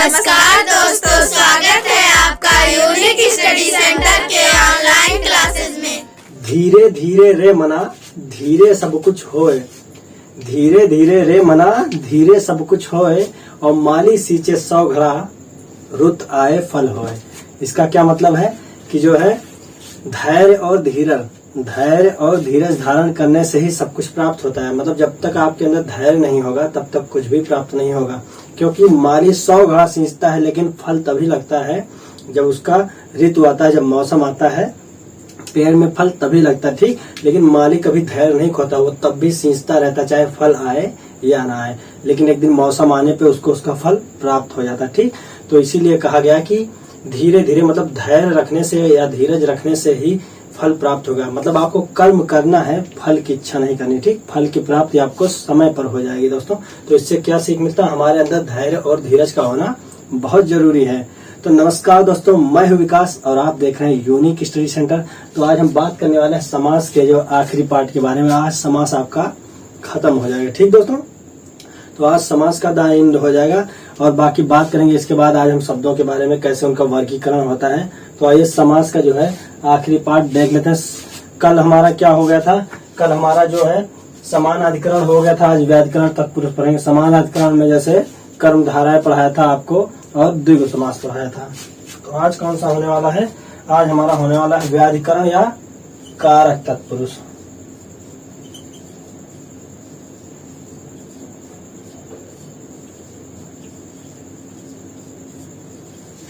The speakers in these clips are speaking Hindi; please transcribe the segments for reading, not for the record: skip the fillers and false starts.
नमस्कार दोस्तों, स्वागत है आपका यूनिक स्टडी सेंटर के ऑनलाइन क्लासेस में। धीरे धीरे रे मना धीरे सब कुछ होए, धीरे धीरे रे मना धीरे सब कुछ होए, और माली सींचे 100 घड़ा रुत आए फल होए। इसका क्या मतलब है कि जो है धैर्य और धीरज धारण करने से ही सब कुछ प्राप्त होता है। मतलब जब तक आपके अंदर धैर्य नहीं होगा तब तक कुछ भी प्राप्त नहीं होगा, क्योंकि माली 100 घड़ा सींचता है लेकिन फल तभी लगता है जब उसका ऋतु आता है, जब मौसम आता है पेड़ में फल तभी लगता है। ठीक, लेकिन माली कभी धैर्य नहीं खोता, वो तब भी सींचता रहता चाहे फल आए या ना आए, लेकिन एक दिन मौसम आने पे उसको उसका फल प्राप्त हो जाता है। ठीक, तो इसीलिए कहा गया कि धीरे धीरे मतलब धैर्य रखने से या धीरज रखने से ही फल प्राप्त होगा। मतलब आपको कर्म करना है, फल की इच्छा नहीं करनी। ठीक, फल की प्राप्ति आपको समय पर हो जाएगी दोस्तों। तो इससे क्या सीख मिलता है, हमारे अंदर धैर्य और धीरज का होना बहुत जरूरी है। तो नमस्कार दोस्तों, मैं हूं विकास और आप देख रहे हैं यूनिक स्टडी सेंटर। तो आज हम बात करने वाले हैं समास के जो आखिरी पार्ट के बारे में। आज समास आपका खत्म हो जाएगा। ठीक दोस्तों, तो आज समास का द एंड हो जाएगा और बाकी बात करेंगे इसके बाद। आज हम शब्दों के बारे में, कैसे उनका वर्गीकरण होता है। तो आइए समास का जो है आखिरी पार्ट देख लेते हैं। कल हमारा क्या हो गया था, कल हमारा जो है समान अधिकरण हो गया था। आज व्याधिकरण तत्पुरुष पढ़ेंगे। समान अधिकरण में जैसे कर्म धाराएं पढ़ाया था आपको और द्विगु समास पढ़ाया था। तो आज कौन सा होने वाला है, आज हमारा होने वाला है व्याधिकरण या कारक तत्पुरुष।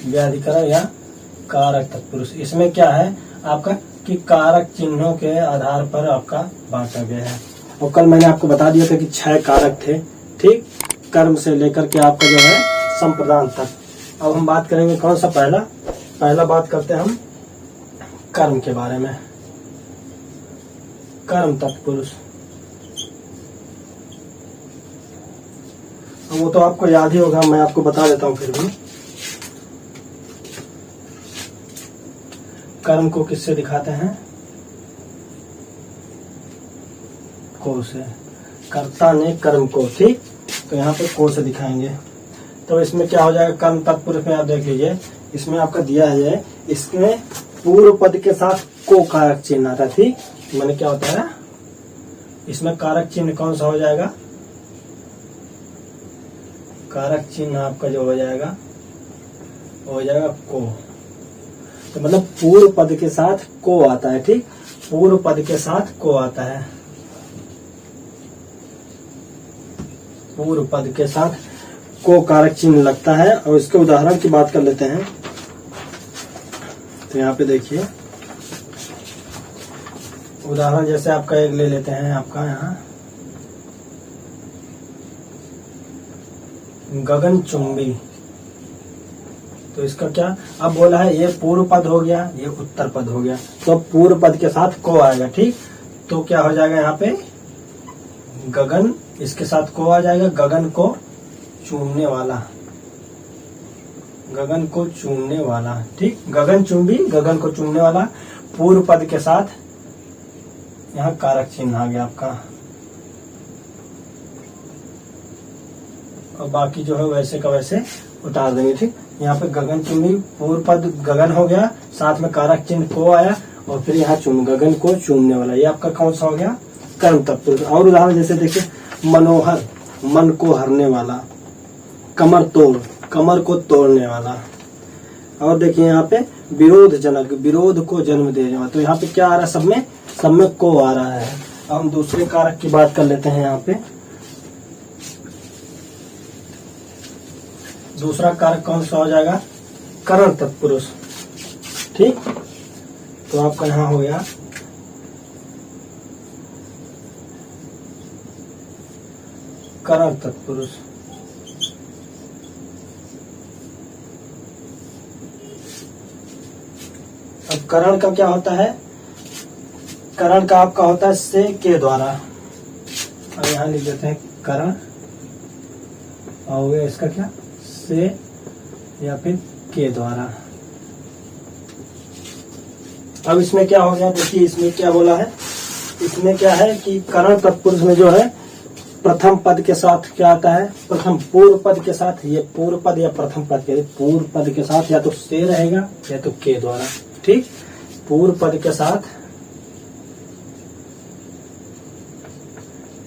व्याधिकरण या कारक तत्पुरुष। इसमें क्या है आपका कि कारक चिन्हों के आधार पर आपका बांटा गया है। और कल मैंने आपको बता दिया था कि 6 कारक थे। ठीक, कर्म से लेकर के आपका जो है संप्रदान तक। अब हम बात करेंगे कौन सा, पहला बात करते हैं हम कर्म के बारे में। कर्म तत्पुरुष, वो तो आपको याद ही होगा, मैं आपको बता देता हूँ फिर भी। कर्म को किससे दिखाते हैं, को से। कर्ता ने कर्म को, ठीक, तो यहाँ पे को से दिखाएंगे। तो इसमें क्या हो जाएगा, कर्म तत्पुरुष में आप देख लीजिए, इसमें आपका दिया है, इसमें पूर्व पद के साथ को कारक चिन्ह आता। ठीक, मैंने क्या होता है, इसमें कारक चिन्ह कौन सा हो जाएगा, कारक चिन्ह आपका जो हो जाएगा वो हो जाएगा को। तो मतलब पूर्व पद के साथ को आता है। ठीक, पूर्व पद के साथ को आता है, पूर्व पद के साथ को कारक चिन्ह लगता है। और इसके उदाहरण की बात कर लेते हैं। तो यहाँ पे देखिए उदाहरण, जैसे आपका एक ले लेते हैं, आपका यहाँ गगनचुंबी। तो इसका क्या, अब बोला है ये पूर्व पद हो गया, ये उत्तर पद हो गया, तो पूर्व पद के साथ को आएगा। ठीक, तो क्या हो जाएगा यहाँ पे गगन, इसके साथ को आ जाएगा, गगन को चूमने वाला, गगन को चूमने वाला। ठीक, गगन चुंबी, गगन को चूमने वाला, पूर्व पद के साथ यहाँ कारक चिन्ह आ गया आपका। और बाकी जो है वैसे का वैसे उतार देंगे। ठीक, यहाँ पे गगन चुंबी, पूर्व पद गगन हो गया, साथ में कारक चिन्ह को आया, और फिर यहाँ गगन को चूमने वाला, ये आपका कौन सा हो गया, कर्म तत्पुरुष। और उदाहरण जैसे देखिए, मनोहर, मन को हरने वाला, कमर तोड़, कमर को तोड़ने वाला। और देखिए यहाँ पे विरोधजनक, विरोध को जन्म देने वाला। तो यहाँ पे क्या आ रहा है, सब में को आ रहा है। अब हम दूसरे कारक की बात कर लेते हैं। यहाँ पे दूसरा कारक कौन सा हो जाएगा, करण तत्पुरुष। ठीक, तो आपका यहाँ हो गया करण तत्पुरुष। अब करण का क्या होता है, करण का आपका होता है से के द्वारा। और यहाँ लिख देते हैं करण, और इसका क्या, से या फिर के द्वारा। अब इसमें क्या हो गया, देखिए इसमें क्या बोला है, इसमें क्या है कि करण तत्पुरुष में जो है प्रथम पद के साथ क्या आता है, प्रथम पूर्व पद के साथ, ये पूर्व पद या प्रथम पद के पूर्व पद के साथ या तो से रहेगा या तो के द्वारा। ठीक, पूर्व पद के साथ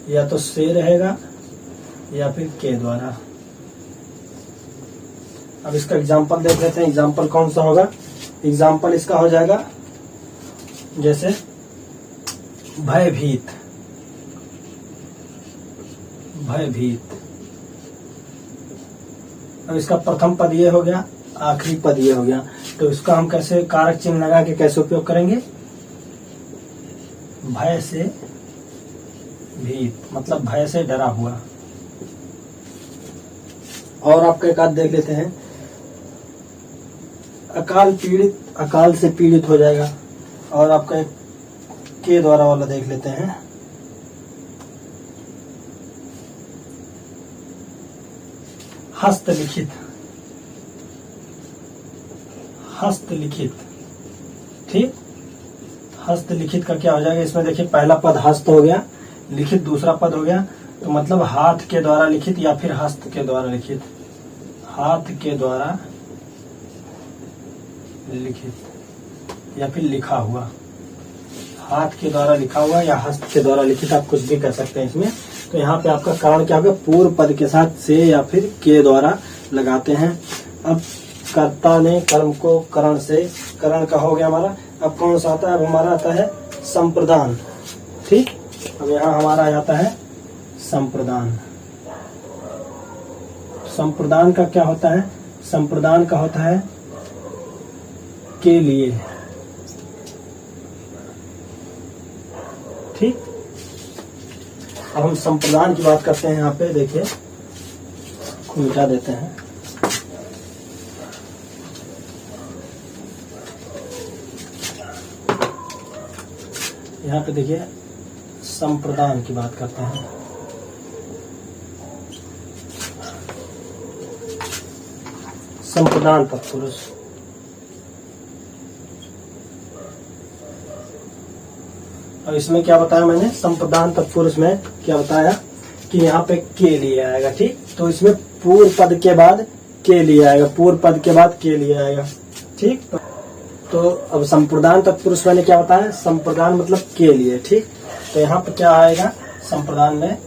या तो से रहेगा या फिर के द्वारा। अब इसका एग्जाम्पल देख लेते हैं। एग्जाम्पल कौन सा होगा? एग्जाम्पल इसका हो जाएगा जैसे भयभीत, भयभीत। अब इसका प्रथम पद ये हो गया, आखिरी पद ये हो गया, तो इसका हम कैसे कारक चिन्ह लगा के कैसे उपयोग करेंगे? भय से भीत, मतलब भय से डरा हुआ। और आपका एक आध देख लेते हैं। अकाल पीड़ित, अकाल से पीड़ित हो जाएगा। और आपका एक के द्वारा वाला देख लेते हैं। हस्तलिखित, हस्तलिखित। ठीक, हस्तलिखित का क्या हो जाएगा? इसमें देखिए पहला पद हस्त हो गया, लिखित दूसरा पद हो गया, तो मतलब हाथ के द्वारा लिखित या फिर हस्त के द्वारा लिखित, हाथ के द्वारा लिखित या फिर लिखा हुआ, हाथ के द्वारा लिखा हुआ या हस्त के द्वारा लिखित, आप कुछ भी कर सकते हैं इसमें। तो यहाँ पे आपका कारण क्या होगा? पूर्व पद के साथ से या फिर के द्वारा लगाते हैं। अब कर्ता ने कर्म को करण से, करण का हो गया हमारा। अब कौन सा आता है? अब हमारा आता है संप्रदान। ठीक, अब यहाँ हमारा आ जाता है संप्रदान। संप्रदान का क्या होता है? संप्रदान का होता है के लिए। ठीक, अब हम संप्रदान की बात करते हैं। यहाँ पे देखिए, मिटा देते हैं। यहाँ पे देखिए संप्रदान की बात करते हैं। संप्रदान तत्पुरुष, और इसमें क्या बताया मैंने? संप्रदान तत्पुरुष में क्या बताया कि यहाँ पे के लिए आएगा। ठीक, तो इसमें पूर्व पद के बाद के लिए आएगा, पूर्व पद के बाद के लिए आएगा। ठीक, तो अब संप्रदान तत्पुरुष मैंने क्या बताया? संप्रदान मतलब के लिए। ठीक, तो यहाँ पे क्या आएगा? संप्रदान में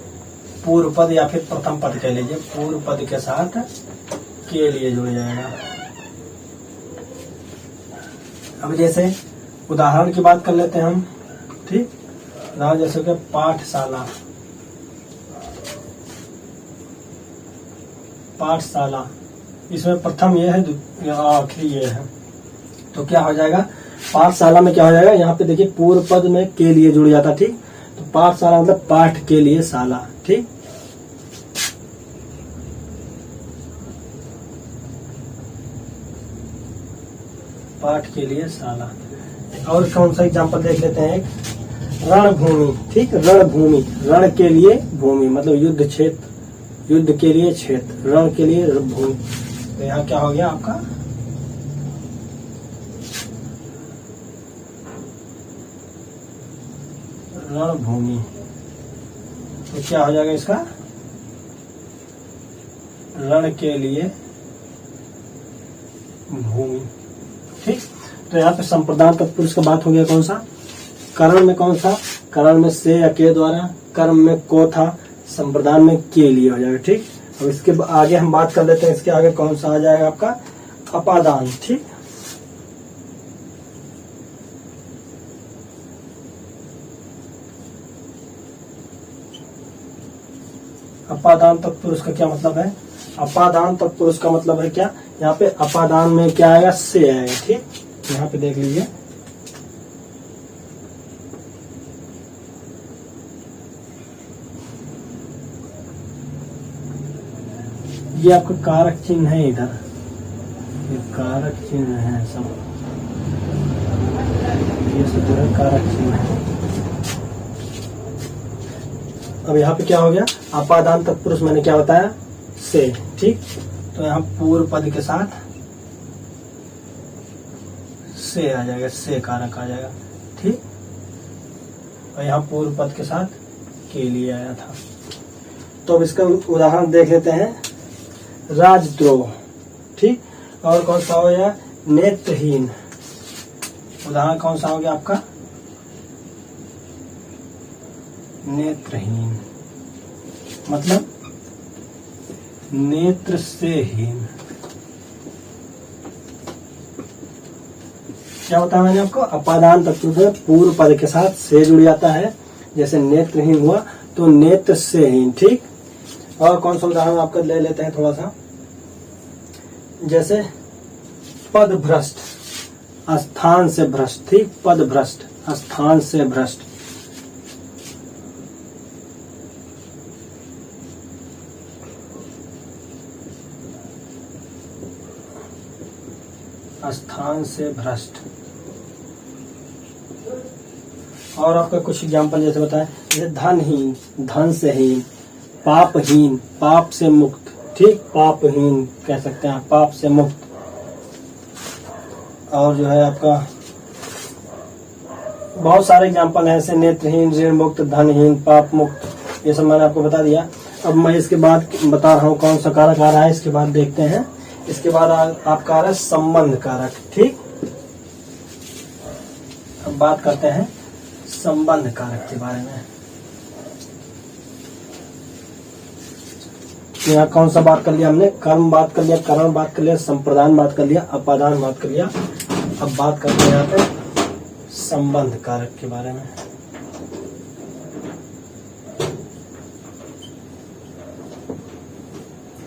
पूर्व पद या फिर प्रथम पद कह लीजिए, पूर्व पद के साथ के लिए जुड़ जाएगा। अब जैसे उदाहरण की बात कर लेते हैं हम। ठीक, उदाहरण जैसे कि पाठशाला, पाठशाला, इसमें प्रथम ये है, आखिरी ये है, तो क्या हो जाएगा? पाठशाला में क्या हो जाएगा? यहाँ पे देखिए पूर्व पद में के लिए जुड़ जाता। ठीक, तो पाठशाला मतलब पाठ के लिए शाला। ठीक, पाठ के लिए शाला। और कौन सा एग्जाम्पल देख लेते हैं? एक रणभूमि। ठीक, रणभूमि, रण के लिए भूमि मतलब युद्ध क्षेत्र, युद्ध के लिए क्षेत्र, रण के लिए भूमि। तो यहाँ क्या हो गया आपका? रणभूमि। तो क्या हो जाएगा इसका? रण के लिए भूमि। ठीक, तो यहाँ पे संप्रदान तत्पुरुष का बात हो गया। कौन सा? करण में कौन सा? करण में से या के द्वारा, कर्म में को था, संप्रदान में के लिए हो जाएगा। ठीक, अब इसके आगे हम बात कर लेते हैं। इसके आगे कौन सा आ जाएगा आपका? अपादान। ठीक, अपादान तत्पुरुष का क्या मतलब है? अपादान तत्पुरुष का मतलब है क्या? यहाँ पे अपादान में क्या आएगा? से आएगा। ठीक, यहाँ पे देख लीजिए, ये आपका कारक चिन्ह है। इधर ये कारक चिन्ह है, सब ये सब जो है कारक चिन्ह है। अब यहाँ पे क्या हो गया? अपादान तत्पुरुष मैंने क्या बताया? से। ठीक, तो यहाँ पूर्व पद के साथ से आ जाएगा, से कारक आ जाएगा। ठीक, और यहाँ पूर्व पद के साथ के लिए आया था। तो अब इसका उदाहरण देख लेते हैं, राजद्रोह। ठीक, और कौन सा हो गया, नेत्रहीन। उदाहरण कौन सा हो गया आपका, नेत्रहीन, मतलब नेत्र से हीन। क्या बताया मैंने आपको, अपादान तत्व से पूर्व पद के साथ से जुड़ जाता है, जैसे नेत्रहीन हुआ तो नेत्र से हीन। ठीक, और कौन सा उदाहरण आपका ले लेते हैं थोड़ा सा, जैसे पद भ्रष्ट, स्थान से भ्रष्ट। ठीक, पद भ्रष्ट, स्थान से भ्रष्ट। स्थान से भ्रष्ट। और आपका कुछ एग्जाम्पल जैसे बताएं, जैसे धनहीन, धन से हीन। पापहीन, पाप से मुक्त। ठीक, पापहीन कह सकते हैं, पाप से मुक्त। और जो है आपका बहुत सारे एग्जाम्पल हैं, ऐसे नेत्रहीन, ऋण मुक्त, धनहीन, पाप मुक्त, ये सब मैंने आपको बता दिया। अब मैं इसके बाद बता रहा हूँ कौन सा कारक आ रहा है, इसके बाद देखते हैं। इसके बाद आपका आ रहा है संबंध कारक। ठीक, अब बात करते हैं संबंध कारक के बारे में। यहाँ कौन सा बात कर लिया हमने, कर्म बात कर लिया, कारण बात कर लिया, संप्रदान बात कर लिया, अपादान बात कर लिया। अब बात करते हैं यहाँ पे संबंध कारक के बारे में।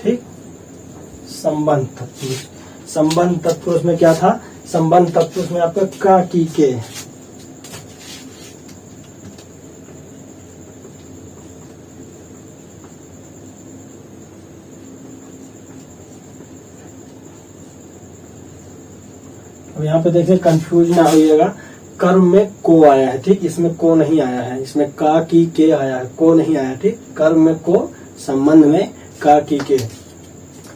ठीक, संबंध तत्पुरुष। संबंध तत्पुरुष में क्या था, संबंध तत्पुरुष में आपका का, की, के। अब यहाँ पे देखिए कंफ्यूज ना होइएगा, कर्म में को आया है। ठीक, इसमें को नहीं आया है, इसमें का, की, के आया है, को नहीं आया। ठीक, कर्म में को, संबंध में का, की, के।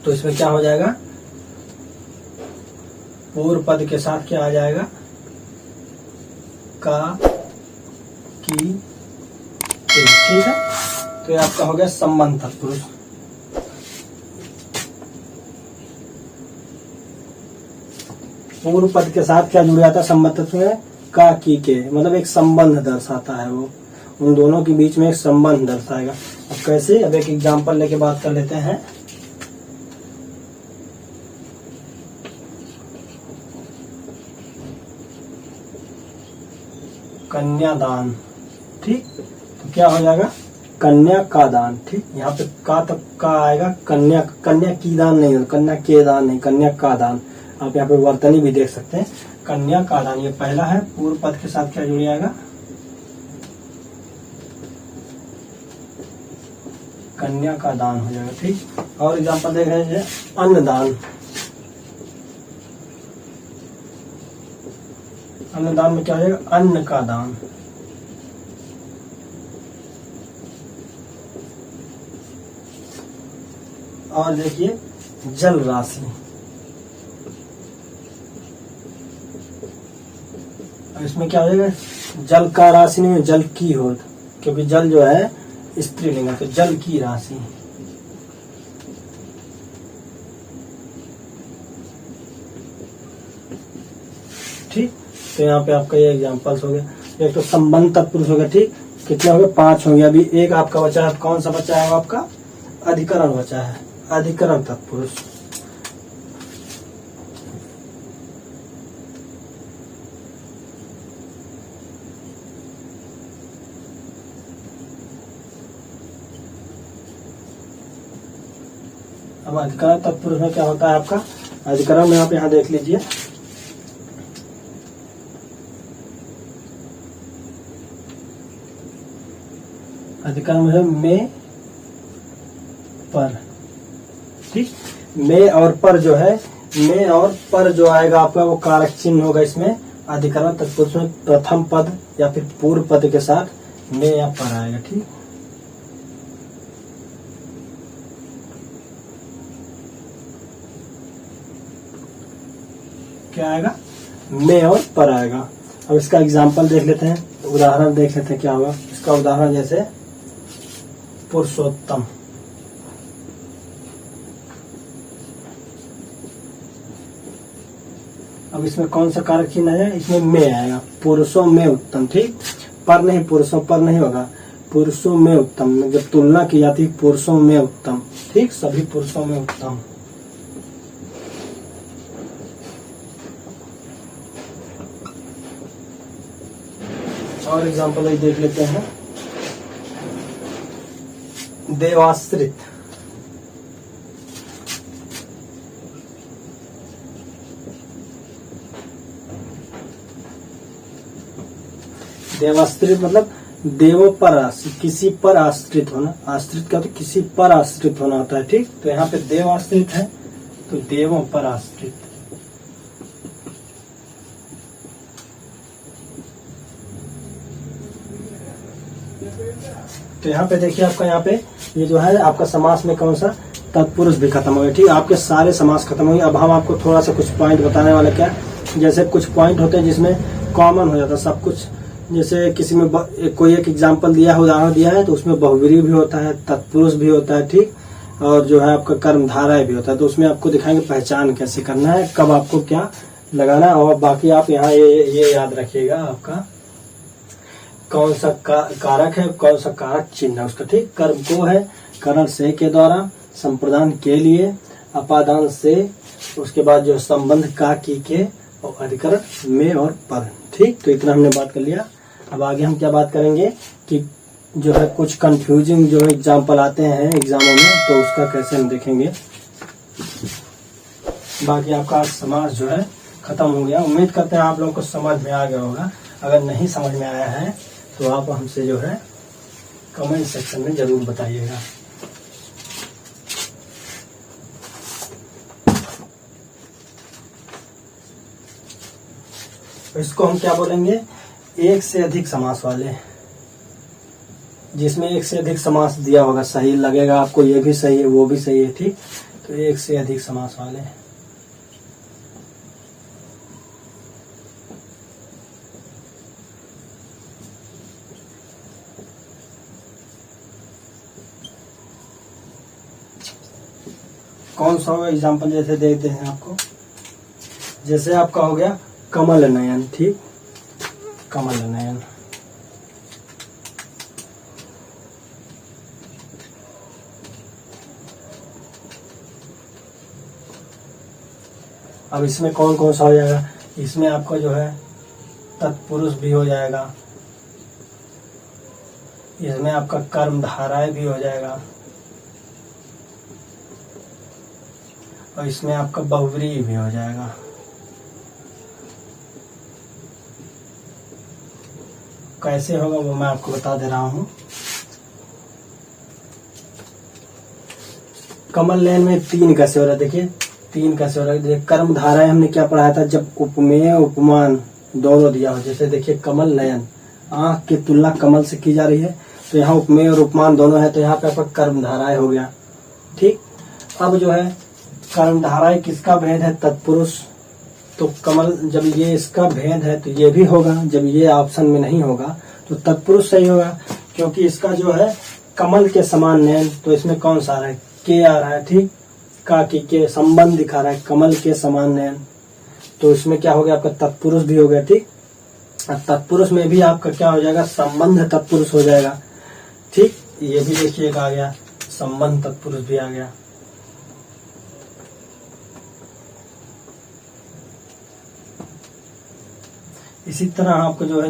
तो इसमें क्या हो जाएगा, पूर्व पद के साथ क्या आ जाएगा, का, की, के। ठीक है, तो ये आपका हो गया संबंध तत्पुरुष। पूर्व पद के साथ क्या जुड़ जाता है संबंध तत्व में, का, की, के, मतलब एक संबंध दर्शाता है वो, उन दोनों के बीच में एक संबंध दर्शाएगा। अब कैसे, अब एक एग्जांपल लेके बात कर लेते हैं। कन्यादान। ठीक, तो क्या हो जाएगा, कन्या का दान। ठीक, यहाँ पे का तक का आएगा, कन्या, कन्या की दान नहीं, कन्या के दान नहीं, कन्या का दान। आप यहाँ पे वर्तनी भी देख सकते हैं, कन्या का दान, ये पहला है। पूर्व पद के साथ क्या जुड़ जाएगा, कन्या का दान हो जाएगा। ठीक, और एग्जांपल देख रहे हैं, अन्नदान। अन्नदान में क्या हो जाएगा, अन्न का दान। और देखिए जल राशि, इसमें क्या हो जाएगा, जल का राशि नहीं, जल की हो, क्योंकि जल जो है स्त्रीलिंग है, तो जल की राशि। ठीक, तो यहाँ पे आपका ये एग्जांपल्स हो गया। एक तो संबंध तत्पुरुष हो गया। ठीक, कितने हो गए, 5 हो गया। अभी एक आपका बचा है, कौन सा बचा है आपका, अधिकरण बचा है, अधिकरण तत्पुरुष। अब अधिकरण तत्पुरुष में क्या होता है आपका, अधिकरण में आप यहाँ देख लीजिए, अधिकरण है में, पर। ठीक, में और पर जो है, में और पर जो आएगा आपका वो कारक चिन्ह होगा इसमें। अधिकरण तत्पुरुष में प्रथम पद या फिर पूर्व पद के साथ में या पर आएगा। ठीक, क्या आएगा, में और पर आएगा। अब इसका एग्जाम्पल देख लेते हैं, उदाहरण देख लेते हैं क्या होगा। इसका उदाहरण जैसे पुरुषोत्तम। अब इसमें कौन सा कारक चिन्ह आया, इसमें में आएगा, पुरुषों में उत्तम, ठीक। पर नहीं, पुरुषों पर नहीं होगा, पुरुषों में उत्तम, जब तुलना की जाती है पुरुषों में उत्तम, ठीक, सभी पुरुषों में उत्तम। और एग्जाम्पल देख लेते हैं। देवाश्रित, देवाश्रित मतलब देवों पर आश्रित, किसी पर आश्रित होना। आश्रित का तो किसी पर आश्रित होना होता है, ठीक। तो यहाँ पे देव आश्रित है तो देवों पर आश्रित। तो यहाँ पे देखिए आपका, यहाँ पे ये जो है आपका समास में कौन सा, तत्पुरुष भी खत्म हो गया, ठीक। आपके सारे समास खत्म हो गए। अब हम आपको थोड़ा सा कुछ पॉइंट बताने वाले, क्या, जैसे कुछ पॉइंट होते हैं जिसमें कॉमन हो जाता है सब कुछ। जैसे किसी में कोई एक एग्जाम्पल दिया है, उदाहरण दिया है, तो उसमें बहुव्रीहि भी होता है, तत्पुरुष भी होता है, ठीक, और जो है आपका कर्मधारय भी होता है। तो उसमें आपको दिखाएंगे पहचान कैसे करना है, कब आपको क्या लगाना है। और बाकी आप यहाँ ये याद रखिएगा, आपका कौन सा कारक है, कौन सा कारक चिन्ह है उसका, ठीक। कर्म को है, करण से के द्वारा, संप्रदान के लिए, अपादान से, उसके बाद जो संबंध का की के, और अधिकरण में और पर, ठीक। तो इतना हमने बात कर लिया। अब आगे हम क्या बात करेंगे कि जो है कुछ कंफ्यूजिंग जो एग्जाम्पल आते हैं एग्जामों में, तो उसका कैसे हम देखेंगे। बाकी आपका समास जो है खत्म हो गया। उम्मीद करते हैं आप लोगों को समझ में आ गया होगा। अगर नहीं समझ में आया है तो आप हमसे जो है कमेंट सेक्शन में जरूर बताइएगा। इसको हम क्या बोलेंगे, एक से अधिक समास वाले, जिसमें एक से अधिक समास दिया होगा, सही लगेगा आपको, ये भी सही है वो भी सही है, ठीक। तो एक से अधिक समास वाले। कौन सा होगा एग्जाम्पल, जैसे देते हैं आपको, जैसे आपका हो गया कमल नयन, ठीक, कमल नयन। अब इसमें कौन कौन सा हो जाएगा, इसमें आपका जो है तत्पुरुष भी हो जाएगा, इसमें आपका कर्मधारय भी हो जाएगा, और इसमें आपका बहुव्रीहि भी हो जाएगा। कैसे होगा वो मैं आपको बता दे रहा हूं। कमल नयन में तीन कैसे हो रहा है, देखिए तीन कैसे हो रहा है। कर्मधारय हमने क्या पढ़ाया था, जब उपमेय उपमान दोनों दिया हो। जैसे देखिए कमल नयन, आंख की तुलना कमल से की जा रही है, तो यहाँ उपमेय और उपमान दोनों है, तो यहाँ पे आपका कर्मधारय हो गया, ठीक। अब जो है कर्मधारय किसका भेद है, तत्पुरुष, तो कमल, जब ये इसका भेद है तो ये भी होगा, जब ये ऑप्शन में नहीं होगा तो तत्पुरुष सही होगा, क्योंकि इसका जो है कमल के समान नयन, तो इसमें कौन सा आ रहा है, के आ रहा है, ठीक, का की के संबंध दिखा रहा है, कमल के समान नयन, तो इसमें क्या हो गया आपका तत्पुरुष भी हो गया, ठीक। तत्पुरुष में भी आपका क्या हो जाएगा, संबंध तत्पुरुष हो जाएगा, ठीक। ये भी देखिएगा आ गया, संबंध तत्पुरुष भी आ गया। इसी तरह आपको जो है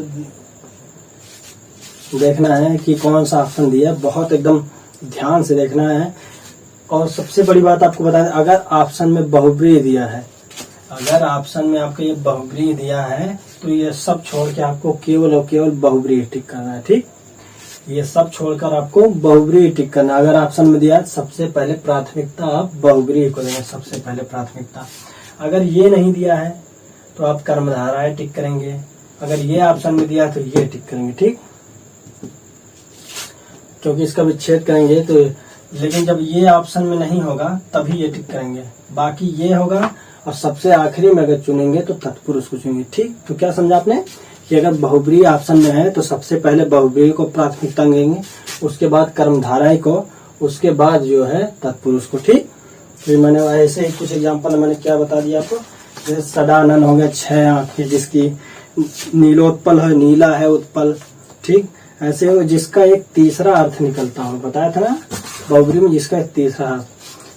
देखना है कि कौन सा ऑप्शन दिया है, बहुत एकदम ध्यान से देखना है। और सबसे बड़ी बात आपको बता दें, अगर ऑप्शन में बहुव्रीहि दिया है, अगर ऑप्शन में आपको ये बहुव्रीहि दिया है, तो ये सब छोड़ के आपको केवल और केवल बहुव्रीहि टिक करना है, ठीक। ये सब छोड़कर आपको बहुव्रीहि टिक करना। अगर ऑप्शन में दिया है, सबसे पहले प्राथमिकता आप बहुव्रीहि को देंगे, सबसे पहले प्राथमिकता। अगर ये नहीं दिया है तो आप कर्मधारय टिक करेंगे, अगर ये ऑप्शन में दिया तो ये टिक करेंगे, ठीक, क्योंकि इसका विच्छेद करेंगे तो। लेकिन जब ये ऑप्शन में नहीं होगा तभी ये टिक करेंगे, बाकी ये होगा। और सबसे आखिरी में अगर चुनेंगे तो तत्पुरुष को चुनेंगे, ठीक। तो क्या समझा आपने कि अगर बहुव्रीहि ऑप्शन में है तो सबसे पहले बहुव्रीहि को प्राथमिकता देंगे, उसके बाद कर्मधारय को, उसके बाद जो है तत्पुरुष को, ठीक। फिर मैंने ऐसे ही कुछ एग्जाम्पल मैंने क्या बता दिया आपको जैसे सदानन हो गया 6 आंखें जिसकी, नीलोत्पल है, नीला है उत्पल, ठीक। ऐसे हो जिसका एक तीसरा अर्थ निकलता हो, बताया था ना बहुब्री में, जिसका एक तीसरा अर्थ,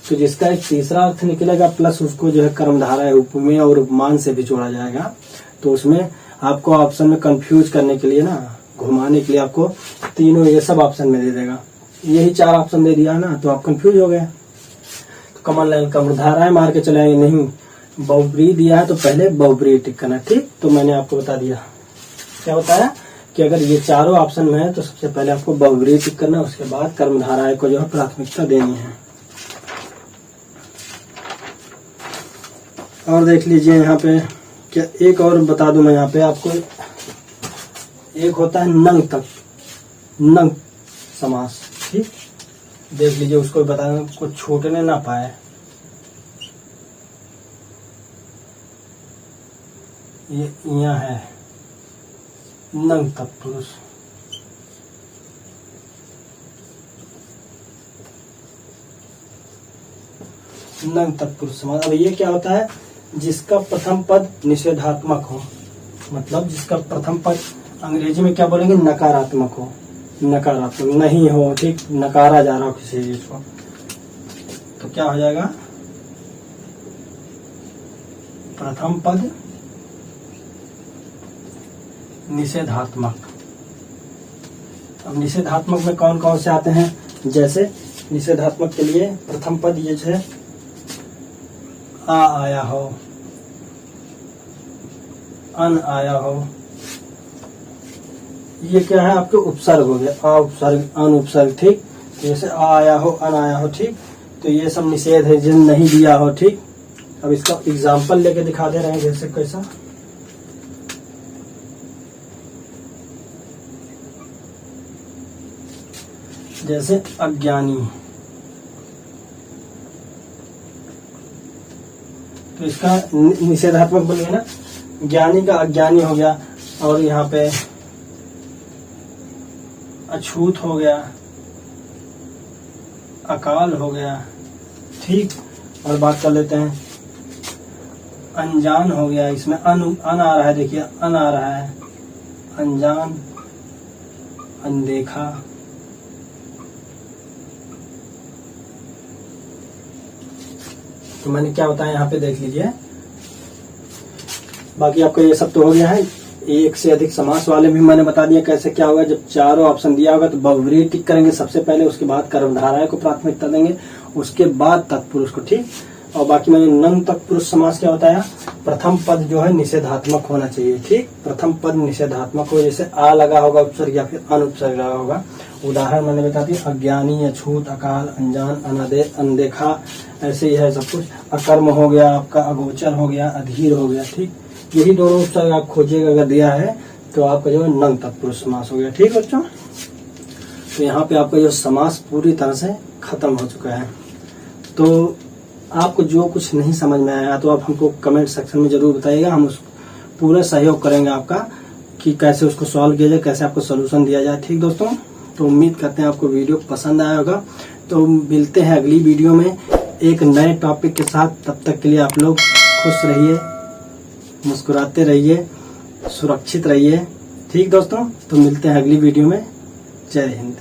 तो जिसका एक तीसरा अर्थ निकलेगा प्लस उसको जो है कर्मधारय उपमेय और उपमान से भी जोड़ा जाएगा। तो उसमें आपको ऑप्शन में कंफ्यूज करने के लिए ना, घुमाने के लिए आपको तीनों ये सब ऑप्शन में दे देगा। यही 4 ऑप्शन दे दिया ना, तो आप कंफ्यूज हो गए। तो कॉमन लाइन कर्मधारय मार के चले आएंगे, नहीं बहुब्री दिया है तो पहले बहुब्री टिक करना, ठीक। तो मैंने आपको बता दिया, क्या बताया कि अगर ये चारों ऑप्शन में है तो सबसे पहले आपको बहुब्री टिक करना, उसके बाद कर्मधारय को जो है प्राथमिकता देनी है। और देख लीजिए यहाँ पे, क्या एक और बता दूं मैं यहाँ पे आपको, एक होता है नंग तक, नंग समास, ठीक। देख लीजिए, उसको बताना, कुछ छूटने ना पाए। ये यहाँ है नंग तत्पुरुष, नंग तत्पुरुष समास। अब ये क्या होता है, जिसका प्रथम पद निषेधात्मक हो, मतलब जिसका प्रथम पद अंग्रेजी में क्या बोलेंगे, नकारात्मक हो, नकारात्मक नहीं हो, ठीक, नकारा जा रहा हो किसी चीज को, तो क्या हो जाएगा, प्रथम पद निषेधात्मक। अब निषेधात्मक में कौन कौन से आते हैं, जैसे निषेधात्मक के लिए प्रथम पद ये है आ आया हो, अन आया हो, ये क्या है आपके उपसर्ग हो गया, आ उपसर्ग अन उपसर्ग, ठीक। जैसे आ आया हो, अन आया हो, ठीक। तो ये सब निषेध है, जिन नहीं दिया हो, ठीक। अब इसका एग्जाम्पल लेके दिखा दे रहे हैं, जैसे कैसा, जैसे अज्ञानी, तो इसका निषेधात्मक बोलिए ना, ज्ञानी का अज्ञानी हो गया, और यहाँ पे अछूत हो गया, अकाल हो गया, ठीक। और बात कर लेते हैं अनजान हो गया, इसमें अन आ रहा है, देखिए अन आ रहा है, अनजान, अनदेखा, तो मैंने क्या बताया यहाँ पे देख लीजिए। बाकी आपको ये सब तो हो गया है, एक से अधिक समास वाले भी मैंने बता दिया कैसे क्या होगा। जब चारों ऑप्शन दिया होगा तो बहुब्री टिक करेंगे सबसे पहले, उसके बाद कर्मधारय को प्राथमिकता देंगे, उसके बाद तत्पुरुष को, ठीक। और बाकी मैंने नंग तत्पुरुष समास क्या बताया, प्रथम पद जो है निषेधात्मक होना चाहिए, ठीक। प्रथम पद निषेधात्मक हो, जैसे आ लगा होगा उपसर्ग या फिर अनुपसर्ग लगा होगा। उदाहरण मैंने बता दिया, अज्ञानी, अछूत, अकाल, अनजान, अनदेखा, ऐसे ही है सब कुछ। अकर्म हो गया आपका, अगोचर हो गया, अधीर हो गया, ठीक। यही दोनों उपसर्ग आप खोजिएगा, अगर दिया है तो आपका जो है नंग तत्पुरुष समास हो गया, ठीक बच्चों। तो यहाँ पे आपका जो समास पूरी तरह से खत्म हो चुका है। तो आपको जो कुछ नहीं समझ में आया तो आप हमको कमेंट सेक्शन में जरूर बताइएगा, हम उस पूरा सहयोग करेंगे आपका कि कैसे उसको सॉल्व किया जाए, कैसे आपको सोल्यूशन दिया जाए, ठीक दोस्तों। तो उम्मीद करते हैं आपको वीडियो पसंद आया होगा। तो मिलते हैं अगली वीडियो में एक नए टॉपिक के साथ। तब तक के लिए आप लोग खुश रहिए, मुस्कुराते रहिए, सुरक्षित रहिए, ठीक दोस्तों। तो मिलते हैं अगली वीडियो में। जय हिंद।